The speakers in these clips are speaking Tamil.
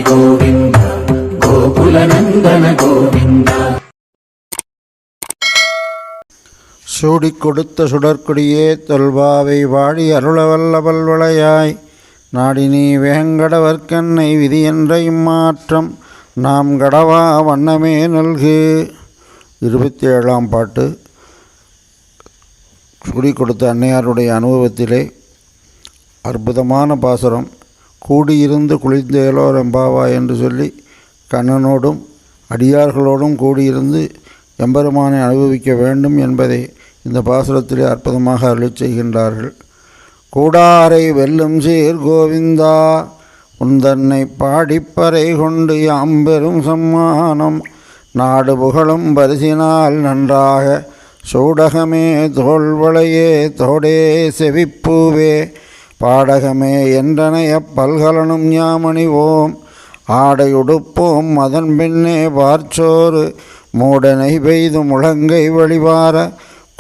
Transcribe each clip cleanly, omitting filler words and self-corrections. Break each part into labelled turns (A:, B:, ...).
A: கோவிந்த கோகுலநந்தன கோவிந்த.
B: சூடிக் கொடுத்த சுடற்கொடியே தொல்பாவை வாடி அருளவல்ல பல்வளையாய் நாடினி வேங்கடவர்க்கன்னை விதி என்ற இம்மாற்றம் நாம் கடவா வண்ணமே நல்கு. 27ஆம் பாட்டு. சூடிக் கொடுத்த அன்னையாருடைய அனுபவத்திலே அற்புதமான பாசுரம். கூடியிருந்து குளிர்ந்தேலோர் எம்பாவா என்று சொல்லி கண்ணனோடும் அடியார்களோடும் கூடியிருந்து எம்பெருமானை அனுபவிக்க வேண்டும் என்பதை இந்த பாசுரத்திலே அற்புதமாக அருளிச் செய்கின்றார்கள். கூடாரை வெல்லும் சீர் கோவிந்தா உந்தன்னை பாடிப்பறை கொண்டு யாம்பெரும் சம்மானம் நாடு புகழும் பரிசினால் நன்றாக சூடகமே தோள்வளையே தோடே செவிப்பூவே பாடகமே என்றனைய பல்கலனும் ஞாமணிவோம் ஆடையுடுப்போம் அதன் பின்னே பார்ச்சோறு மூடனை பெய்து முழங்கை வழிவார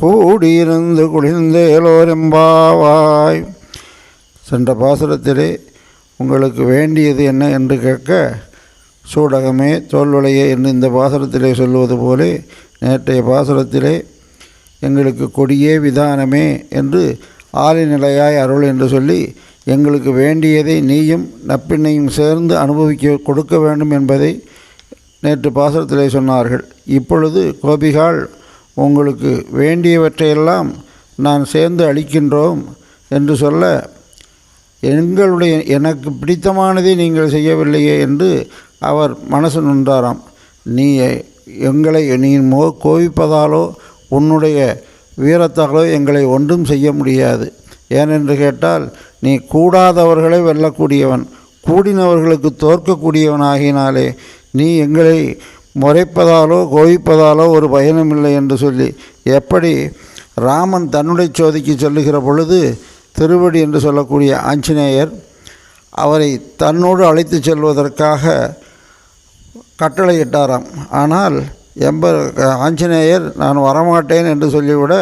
B: கூடியிருந்து குளிர்ந்தேலோரெம்பாவாய். சென்ற பாசுரத்திலே உங்களுக்கு வேண்டியது என்ன என்று கேட்க சூடகமே தோல்வளையே என்று இந்த பாசுரத்திலே சொல்லுவது போலே நேற்றைய பாசுரத்திலே எங்களுக்கு கொடியே விதானமே என்று ஆலிநிலையாய் அருள் என்று சொல்லி எங்களுக்கு வேண்டியதை நீயும் நப்பின்னையும் சேர்ந்து அனுபவிக்க கொடுக்க வேண்டும் என்பதை நேற்று பாசுரத்திலே சொன்னார்கள். இப்பொழுது கோபிகாள் உங்களுக்கு வேண்டியவற்றையெல்லாம் நான் சேர்ந்து அளிக்கின்றோம் என்று சொல்ல எனக்கு பிடித்தமானதை நீங்கள் செய்யவில்லையே என்று அவர் மனசு நொந்தாராம். நீ எங்களை நீ கோபிப்பதாலோ உன்னுடைய வீரத்தாலோ எங்களை ஒன்றும் செய்ய முடியாது. ஏனென்று கேட்டால் நீ கூடாதவர்களை வெல்லக்கூடியவன், கூடினவர்களுக்கு தோற்கக்கூடியவனாகினாலே நீ எங்களை முறைப்பதாலோ கோபிப்பதாலோ ஒரு பயனுமில்லை என்று சொல்லி எப்படி ராமன் தன்னுடைய சோதிக்கு சொல்லுகிற பொழுது திருவடி என்று சொல்லக்கூடிய ஆஞ்சநேயர் அவரை தன்னோடு அழைத்து செல்வதற்காக கட்டளையிட்டாராம். ஆனால் ஆஞ்சநேயர் நான் வரமாட்டேன் என்று சொல்லிவிட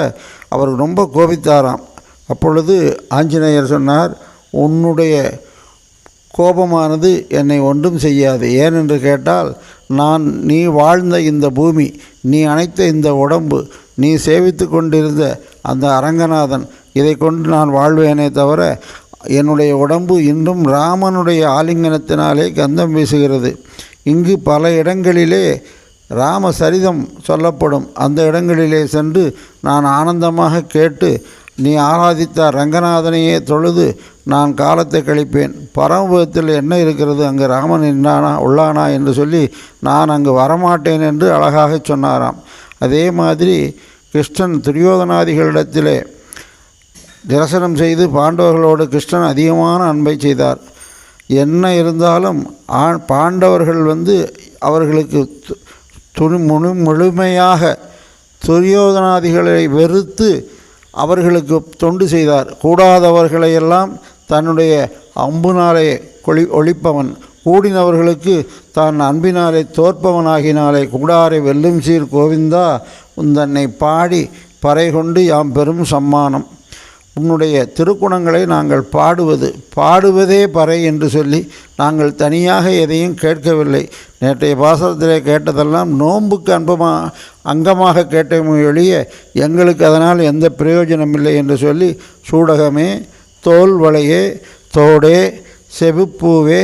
B: அவர் ரொம்ப கோபித்தாராம். அப்பொழுது ஆஞ்சநேயர் சொன்னார், உன்னுடைய கோபமானது என்னை ஒன்றும் செய்யாது. ஏனென்று கேட்டால் நீ வாழ்ந்த இந்த பூமி, நீ அணைத்த இந்த உடம்பு, நீ சேவித்து கொண்டிருந்த அந்த அரங்கநாதன், இதை கொண்டு நான் வாழ்வேனே தவிர என்னுடைய உடம்பு இன்றும் ராமனுடைய ஆலிங்கனத்தினாலே கந்தம் வீசுகிறது. இங்கு பல இடங்களிலே ராம சரிதம் சொல்லப்படும். அந்த இடங்களிலே சென்று நான் ஆனந்தமாக கேட்டு நீ ஆராதித்த ரங்கநாதனையே தொழுது நான் காலத்தை கழிப்பேன். பரமபதத்தில் என்ன இருக்கிறது, அங்கு ராமன் உள்ளானா என்று சொல்லி நான் அங்கு வரமாட்டேன் என்று அழகாக சொன்னாராம். அதே மாதிரி கிருஷ்ணன் துரியோதனாதிகளிடத்திலே தரிசனம் செய்து பாண்டவர்களோடு கிருஷ்ணன் அதிகமான அன்பை செய்தார். என்ன இருந்தாலும் பாண்டவர்கள் அவர்களுக்கு முழுமையாக துரியோதனாதிகளை வெறுத்து அவர்களுக்கு தொண்டு செய்தார். கூடாதவர்களையெல்லாம் தன்னுடைய அம்புனாலே ஒழிப்பவன், கூடினவர்களுக்கு தான் அன்பினாலே தோற்பவனாகினாலே கூடாரை வெல்லும் சீர் கோவிந்தா உந்தன்னை பாடி பறை கொண்டு யாம் பெரும் சம்மானம். உன்னுடைய திருக்குணங்களை நாங்கள் பாடுவதே பறை என்று சொல்லி நாங்கள் தனியாக எதையும் கேட்கவில்லை. நேற்றைய பாசுரத்திலே கேட்டதெல்லாம் நோன்புக்கு அங்கமாக கேட்டமே ஒழிய எங்களுக்கு அதனால் எந்த பிரயோஜனமில்லை என்று சொல்லி சூடகமே தோல்வளையே தோடே செவிப்பூவே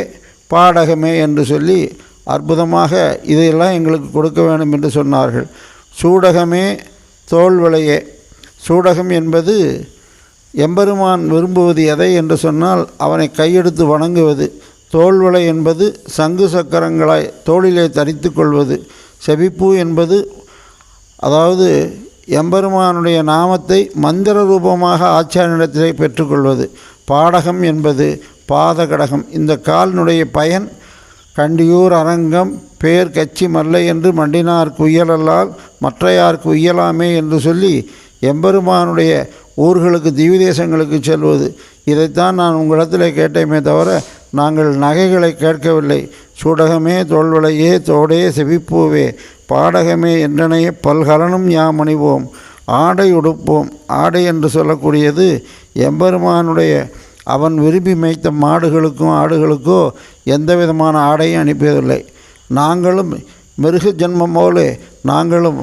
B: பாடகமே என்று சொல்லி அற்புதமாக இதையெல்லாம் எங்களுக்கு கொடுக்க வேண்டும் என்று சொன்னார்கள். சூடகமே தோல்வளையே, சூடகம் என்பது எம்பெருமான் விரும்புவது எதை என்று சொன்னால் அவனை கையெடுத்து வணங்குவது. தோள்வளை என்பது சங்கு சக்கரங்களாய் தோளிலே தரித்து கொள்வது. செவிப்பூ என்பது அதாவது எம்பெருமானுடைய நாமத்தை மந்திர ரூபமாக ஆச்சாரியனிடத்திலே பெற்றுக்கொள்வது. பாடகம் என்பது பாதகடகம். இந்த காலினுடைய பயன் கண்டியூர் அரங்கம் பேர் கச்சி மல்லை என்று மண்டினார்க்கு உய்யலல்லால் மற்றையார்க்கு உய்யலாமே என்று சொல்லி எம்பெருமானுடைய ஊர்களுக்கு திவ்யதேசங்களுக்கு செல்வது. இதைத்தான் நான் உங்களிடத்தில் கேட்டேமே தவிர நாங்கள் நகைகளை கேட்கவில்லை. சூடகமே தோள்வளையே தோடே செவிப்பூவே பாடகமே என்றனைய பல்கலனும் யாமணிவோம் ஆடை உடுப்போம். ஆடை என்று சொல்லக்கூடியது எம்பெருமானுடைய அவன் விரும்பி மேய்த்த மாடுகளுக்கும் ஆடுகளுக்கோ எந்த விதமான ஆடையும் அனுப்பியதில்லை. நாங்களும் மிருக ஜென்மம் போல நாங்களும்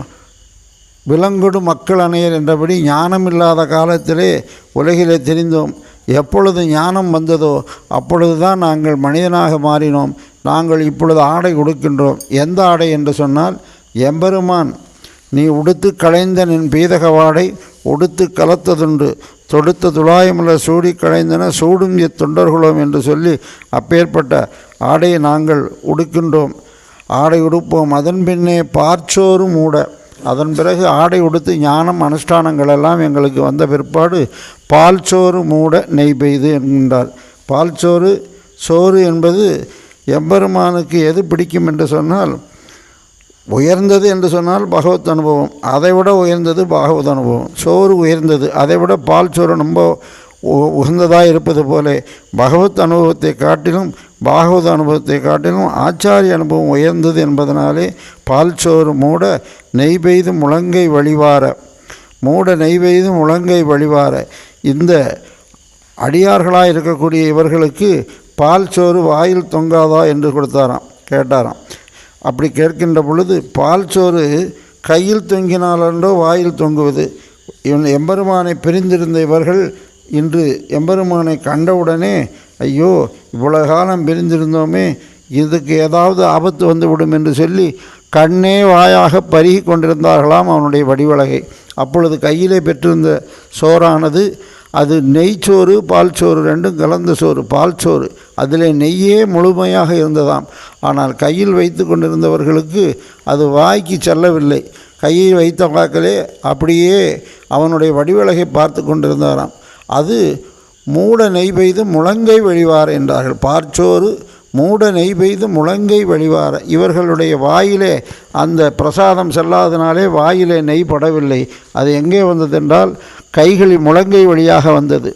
B: விலங்குடு மக்கள் அணையர் என்றபடி ஞானம் இல்லாத காலத்திலே உலகிலே தெரிந்தோம். எப்பொழுது ஞானம் வந்ததோ அப்பொழுது தான் நாங்கள் மனிதனாக மாறினோம். நாங்கள் இப்பொழுது ஆடை உடுக்கின்றோம். எந்த ஆடை என்று சொன்னால், எம்பெருமான் நீ உடுத்து களைந்த நின் பீதக வாடை உடுத்து கலத்ததுண்டு தொடுத்த துளாயமுள்ள சூடி களைந்தன சூடும் தொண்டர்களோம் என்று சொல்லி அப்பேற்பட்ட ஆடையை நாங்கள் உடுக்கின்றோம். ஆடை உடுப்போம். அதன் பின்னே பார்ச்சோறு மூட, அதன் பிறகு ஆடை உடுத்து ஞானம் அனுஷ்டானங்கள் எல்லாம் எங்களுக்கு வந்த பிற்பாடு பால் சோறு மூட நெய் பெய்து என்கின்றார். பால் சோறு என்பது எம்பெருமானுக்கு எது பிடிக்கும் என்று சொன்னால், உயர்ந்தது என்று சொன்னால் பகவத் அனுபவம், அதைவிட உயர்ந்தது பாகவத் அனுபவம். சோறு உயர்ந்தது, அதைவிட பால் சோறு ரொம்ப உகந்ததாக இருப்பது போல பகவத் அனுபவத்தை காட்டிலும் பாகவத அனுபவத்தை காட்டிலும் ஆச்சாரிய அனுபவம் உயர்ந்தது என்பதனாலே பால் சோறு மூட நெய் பெய்து முழங்கை வழிவார, மூட நெய் பெய்து முழங்கை வழிவார. இந்த அடியார்களாக இருக்கக்கூடிய இவர்களுக்கு பால் சோறு வாயில் தொங்காதா என்று கேட்டாராம். அப்படி கேட்கின்ற பொழுது, பால் சோறு கையில் தொங்கினாலன்றோ வாயில் தொங்குவது. எம்பெருமானை பிரிந்திருந்த இவர்கள் இன்று எம்பெருமானை கண்டவுடனே, ஐயோ இவ்வளவு காலம் பிரிந்திருந்தோமே, இதுக்கு ஏதாவது ஆபத்து வந்துவிடும் என்று சொல்லி கண்ணே வாயாக பருகி கொண்டிருந்தார்களாம் அவனுடைய வடிவழகை. அப்பொழுது கையிலே பெற்றிருந்த சோறானது அது நெய்ச்சோறு பால் சோறு ரெண்டும் கலந்த சோறு, பால் சோறு. அதில் நெய்யே முழுமையாக இருந்ததாம். ஆனால் கையில் வைத்து கொண்டிருந்தவர்களுக்கு அது வாய்க்கு செல்லவில்லை. கையை வைத்த வாக்கிலே அப்படியே அவனுடைய வடிவழகை பார்த்து கொண்டிருந்தாராம். அது மூட நெய் பெய்து முழங்கை வழிவார என்றார்கள். பார்ச்சோறு மூட நெய் பெய்து முழங்கை வழிவார. இவர்களுடைய வாயிலே அந்த பிரசாதம் செல்லாதனாலே வாயிலே நெய் படவில்லை. அது எங்கே வந்ததென்றால் கைகளில் முழங்கை வழியாக வந்தது.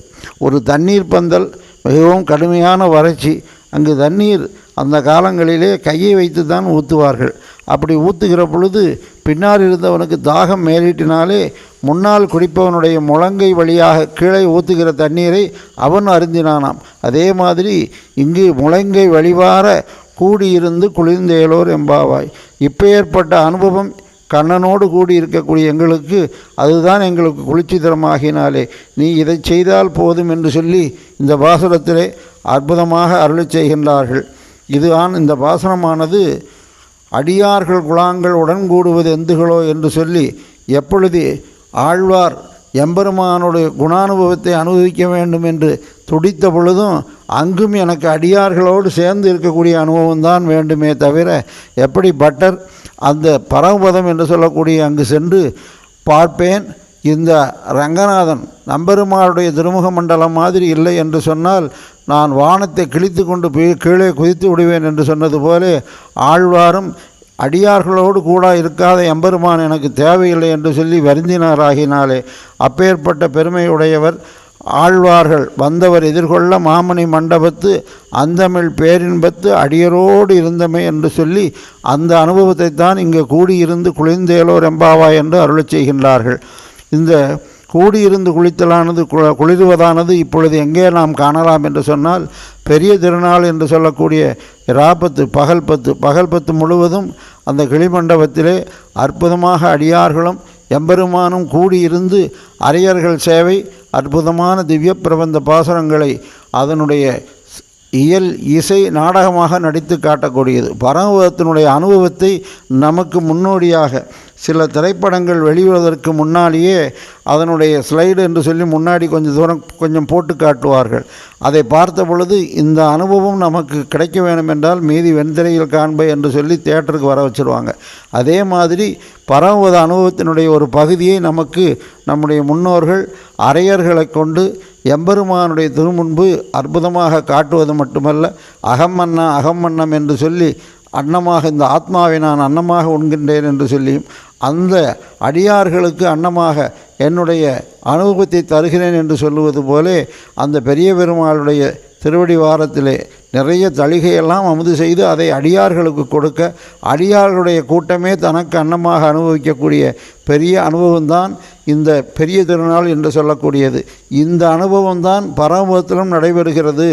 B: ஒரு தண்ணீர் பந்தல், மிகவும் கடுமையான வறட்சி. அங்கு தண்ணீர் அந்த காலங்களிலே கையை வைத்து தான் ஊற்றுவார்கள். அப்படி ஊற்றுகிற பொழுது பின்னால் இருந்தவனுக்கு தாகம் மேலிட்டினாலே முன்னால் குடிப்பவனுடைய முழங்கை வழியாக கீழே ஊற்றுகிற தண்ணீரை அவன் அருந்தினானாம். அதே மாதிரி இங்கு முழங்கை வழிவார கூடியிருந்து குளிர்ந்தேலோர் எம்பாவாய். இப்பேற்பட்ட அனுபவம் கண்ணனோடு கூடி இருக்கக்கூடிய எங்களுக்கு அதுதான் எங்களுக்கு குளிர்ச்சிதரமாகினாலே நீ இதை செய்தால் போதும் என்று சொல்லி இந்த பாசுரத்திலே அற்புதமாக அருளச் செய்கின்றார்கள். இதுதான் இந்த பாசுரமானது அடியார்கள் குழாங்கள் உடன் கூடுவது எந்துகளோ என்று சொல்லி எப்பொழுது ஆழ்வார் எம்பெருமானுடைய குணானுபவத்தை அனுபவிக்க வேண்டும் என்று துடித்த பொழுதும் அங்கும் எனக்கு அடியார்களோடு சேர்ந்து இருக்கக்கூடிய அனுபவம் தான் வேண்டுமே தவிர, எப்படி பட்டர் அந்த பரமபதம் என்று சொல்லக்கூடிய அங்கு சென்று பார்ப்பேன், இந்த ரங்கநாதன் நம்பெருமாளுடைய திருமுக மண்டலம் மாதிரி இல்லை என்று சொன்னால் நான் வானத்தை கிழித்து கொண்டு கீழே குதித்து விடுவேன் என்று சொன்னது போல ஆழ்வாரும் அடியார்களோடு கூட இருக்காத எம்பெருமான் எனக்கு தேவையில்லை என்று சொல்லி வருந்தினாராகினாலே அப்பேற்பட்ட பெருமையுடையவர் ஆழ்வார்கள் வந்தவர் எதிர்கொள்ள மாமணி மண்டபத்து அந்தமிழ் பேரின்பத்து அடியரோடு இருந்தமே என்று சொல்லி அந்த அனுபவத்தை தான் இங்கே கூடியிருந்து குளிர்ந்தேலோர் எம்பாவாய் என்று அருளச் செய்கின்றார்கள். இந்த கூடியிருந்து குளித்தலானது குளிர்வதானது இப்பொழுது எங்கே நாம் காணலாம் என்று சொன்னால், பெரிய திருநாள் என்று சொல்லக்கூடிய ராப்பத்து பகல் பத்து முழுவதும் அந்த கிளிமண்டபத்திலே அற்புதமாக அடியார்களும் எம்பெருமானும் கூடியிருந்து அரியர்கள் சேவை அற்புதமான திவ்ய பிரபந்த பாசுரங்களை அதனுடைய இயல் இசை நாடகமாக நடித்து காட்டக்கூடியது. பரமபதத்தினுடைய அனுபவத்தை நமக்கு முன்னோடியாக சில திரைப்படங்கள் வெளிவருவதற்கு முன்னாலேயே அதனுடைய ஸ்லைடு என்று சொல்லி முன்னாடி கொஞ்சம் போட்டு காட்டுவார்கள். அதை பார்த்த பொழுது இந்த அனுபவம் நமக்கு கிடைக்க வேண்டும் என்றால் மீதி வெண்திரையில் காண்பை என்று சொல்லி தியேட்டருக்கு வர வச்சுருவாங்க. அதே மாதிரி பரமபத அனுபவத்தினுடைய ஒரு பகுதியை நமக்கு நம்முடைய முன்னோர்கள் அரையர்களை கொண்டு எம்பெருமானுடைய திருமுன்பு அற்புதமாக காட்டுவது மட்டுமல்ல, அகம்மன்னம் என்று சொல்லி அன்னமாக இந்த ஆத்மாவை நான் அன்னமாக உண்கின்றேன் என்று சொல்லியும் அந்த அடியார்களுக்கு அன்னமாக என்னுடைய அனுபவத்தை தருகிறேன் என்று சொல்லுவது போலே அந்த பெரிய பெருமாளுடைய திருவடி வாரத்திலே நிறைய தளிகையெல்லாம் அமுது செய்து அதை அடியார்களுக்கு கொடுக்க, அடியார்களுடைய கூட்டமே தனக்கு அன்னமாக அனுபவிக்கக்கூடிய பெரிய அனுபவம்தான் இந்த பெரிய திருநாள் என்று சொல்லக்கூடியது. இந்த அனுபவம்தான் பரமபதத்திலும் நடைபெறுகிறது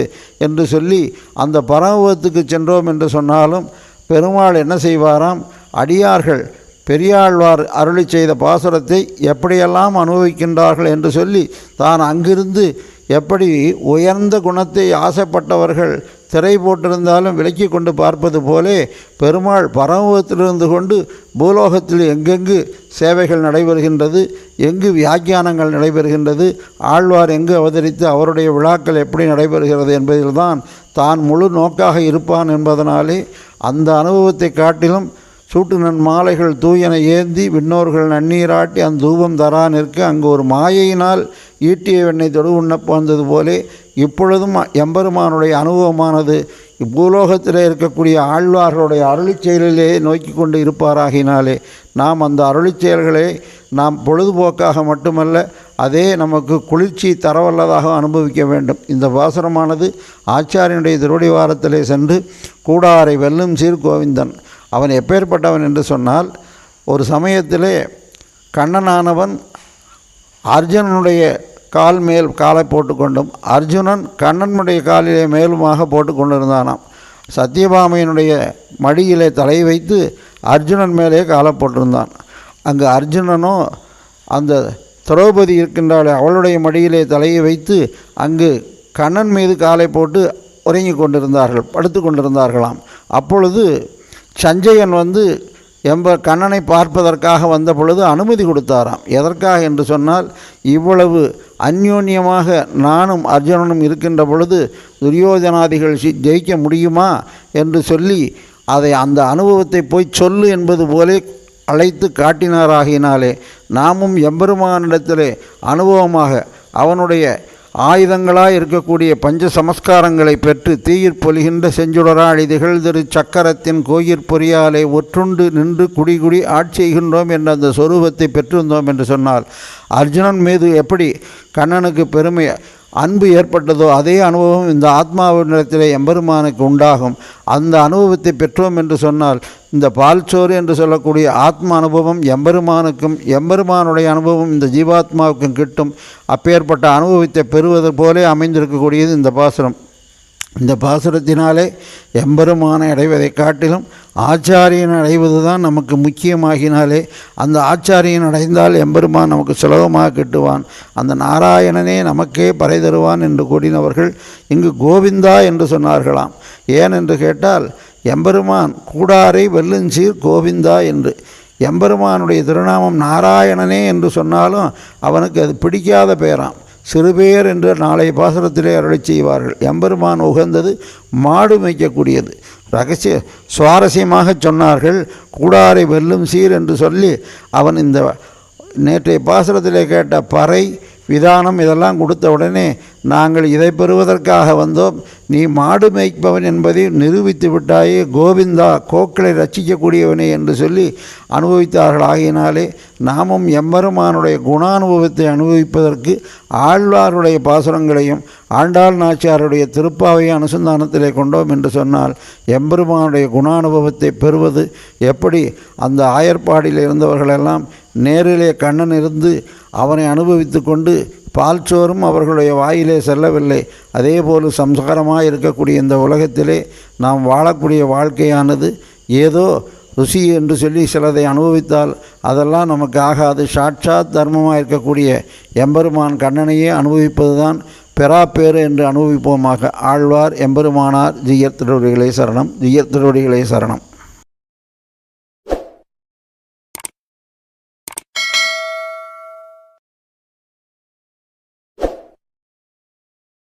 B: என்று சொல்லி, அந்த பரமபதத்துக்கு சென்றோம் என்று சொன்னாலும் பெருமாள் என்ன செய்வாராம், அடியார்கள் பெரியாழ்வார் அருளி செய்த பாசுரத்தை எப்படியெல்லாம் அனுபவிக்கின்றார்கள் என்று சொல்லி, தான் அங்கிருந்து எப்படி உயர்ந்த குணத்தை ஆசைப்பட்டவர்கள் திரை போட்டிருந்தாலும் விலக்கி கொண்டு பார்ப்பது போலே பெருமாள் பரமபதத்திலிருந்து கொண்டு பூலோகத்தில் எங்கெங்கு சேவைகள் நடைபெறுகின்றது, எங்கு வியாக்கியானங்கள் நடைபெறுகின்றது, ஆழ்வார் எங்கு அவதரித்து அவருடைய விழாக்கள் எப்படி நடைபெறுகிறது என்பதில்தான் தான் முழு நோக்காக இருப்பான் என்பதனாலே அந்த அனுபவத்தை காட்டிலும் சூட்டு நன் மாலைகள் தூயன ஏந்தி விண்ணோர்கள் நன்னீராட்டி அந்த தூபம் தரா நிற்க அங்கு ஒரு மாயையினால் ஈட்டிய வெண்ணெய் தொடு உண்ணப்ப வந்தது போலே இப்பொழுதும் எம்பெருமானுடைய அனுபவமானது பூலோகத்தில் இருக்கக்கூடிய ஆழ்வார்களுடைய அருளிச் செயலிலே நோக்கி கொண்டு இருப்பாராகினாலே நாம் அந்த அருளிச் செயல்களை நாம் பொழுதுபோக்காக மட்டுமல்ல, அதே நமக்கு குளிர்ச்சி தரவல்லதாக அனுபவிக்க வேண்டும். இந்த பாசுரமானது ஆச்சாரியனுடைய திருவடி வாரத்திலே சென்று கூடாரை வெல்லும் சீர் கோவிந்தன் அவன் எப்பேற்பட்டவன் என்று சொன்னால், ஒரு சமயத்திலே கண்ணனானவன் அர்ஜுனனுடைய கால் மேல் காலை போட்டுக்கொண்டும் அர்ஜுனன் கண்ணனுடைய காலிலே மேலுமாக போட்டு கொண்டிருந்தானாம். சத்தியபாமையினுடைய மடியிலே தலை வைத்து அர்ஜுனன் மேலே காலை போட்டிருந்தான். அங்கு அர்ஜுனனோ அந்த திரௌபதி இருக்கின்றாலே அவளுடைய மடியிலே தலையை வைத்து அங்கு கண்ணன் மீது காலை போட்டு உறங்கி கொண்டிருந்தார்கள், படுத்து கொண்டிருந்தார்களாம். அப்பொழுது சஞ்சயன் வந்து கண்ணனை பார்ப்பதற்காக வந்த பொழுது அனுமதி கொடுத்தாராம். எதற்காக என்று சொன்னால், இவ்வளவு அந்யோன்யமாக நானும் அர்ஜுனனும் இருக்கின்ற பொழுது துரியோதனாதிகள் ஜெயிக்க முடியுமா என்று சொல்லி அதை அந்த அனுபவத்தை போய் சொல்லு என்பது போலே அழைத்து காட்டினாராகினாலே நாமும் எம்பெருமானிடத்திலே அனுபவமாக அவனுடைய ஆயுதங்களாய் இருக்கக்கூடிய பஞ்ச சமஸ்காரங்களை பெற்று தீயிற் பொலிகின்ற செஞ்சுடராழி திகழ்திரு சக்கரத்தின் கோயிற் பொறியாலே ஒற்றுண்டு நின்று குடி ஆட்சி செய்கின்றோம் என்ற அந்த சொரூபத்தை பெற்றிருந்தோம் என்று சொன்னால், அர்ஜுனன் மீது எப்படி கண்ணனுக்கு பெருமை அன்பு ஏற்பட்டதோ அதே அனுபவம் இந்த ஆத்மாவினிடத்திலே எம்பெருமானுக்கு உண்டாகும். அந்த அனுபவத்தை பெற்றோம் என்று சொன்னால் இந்த பால்சோறு என்று சொல்லக்கூடிய ஆத்ம அனுபவம் எம்பெருமானுக்கும் எம்பெருமானுடைய அனுபவம் இந்த ஜீவாத்மாவுக்கும் கிட்டும். அப்பேற்பட்ட அனுபவத்தை பெறுவது போலே அமைந்திருக்கக்கூடியது இந்த பாசுரம். இந்த பாசுரத்தினாலே எம்பெருமானை அடைவதை காட்டிலும் ஆச்சாரியன் அடைவது தான் நமக்கு முக்கியமாகினாலே அந்த ஆச்சாரியன் அடைந்தால் எம்பெருமான் நமக்கு சுலபமாக கிட்டுவான். அந்த நாராயணனே நமக்கே பறை தருவான் என்று கூறினவர்கள் இங்கு கோவிந்தா என்று சொன்னார்களாம். ஏன் என்று கேட்டால், எம்பெருமான் கூடாரை வெல்லுஞ்சீர் கோவிந்தா என்று. எம்பெருமானுடைய திருநாமம் நாராயணனே என்று சொன்னாலும் அவனுக்கு அது பிடிக்காத பேராம். சிறுபேர் என்று நாளைய பாசுரத்திலே அருளி செய்வார்கள். எம்பெருமான் உகந்தது மாடு மேய்க்கக்கூடியது. சுவாரஸ்யமாக சொன்னார்கள், கூடாரை வெல்லும் சீர் என்று சொல்லி அவன் இந்த நேற்றைய பாசுரத்திலே கேட்ட பறை விதானம் இதெல்லாம் கொடுத்த உடனே நாங்கள் இதை பெறுவதற்காக வந்தோம், நீ மாடு மேய்ப்பவன் என்பதை நிரூபித்து விட்டாயே, கோவிந்தா கோக்களை ரட்சிக்கக்கூடியவனே என்று சொல்லி அனுபவித்தார்கள். ஆகினாலே நாமும் எம்பெருமானுடைய குணானுபவத்தை அனுபவிப்பதற்கு ஆழ்வாருடைய பாசுரங்களையும் ஆண்டாள் நாச்சியாருடைய திருப்பாவையை அனுசந்தானத்திலே கொண்டோம் என்று சொன்னால் எம்பெருமானுடைய குணானுபவத்தை பெறுவது எப்படி? அந்த ஆயர்பாடியில் இருந்தவர்களெல்லாம் நேரிலே கண்ணன் இருந்து அவனை அனுபவித்து கொண்டு பால்சோறும் அவர்களுடைய வாயிலே செல்லவில்லை. அதேபோல் சம்ஸ்காரமாக இருக்கக்கூடிய இந்த உலகத்திலே நாம் வாழக்கூடிய வாழ்க்கையானது ஏதோ ருசி என்று சொல்லி சிலதை அனுபவித்தால் அதெல்லாம் நமக்கு ஆகாது. சாட்சாத் தர்மமாக இருக்கக்கூடிய எம்பெருமான் கண்ணனையே அனுபவிப்பது தான் பெறாப்பேறு என்று அனுபவிப்போமாக. ஆழ்வார் எம்பெருமானார் ஜீயர் திருவடிகளே சரணம். ஜீயர் திருவடிகளே சரணம்.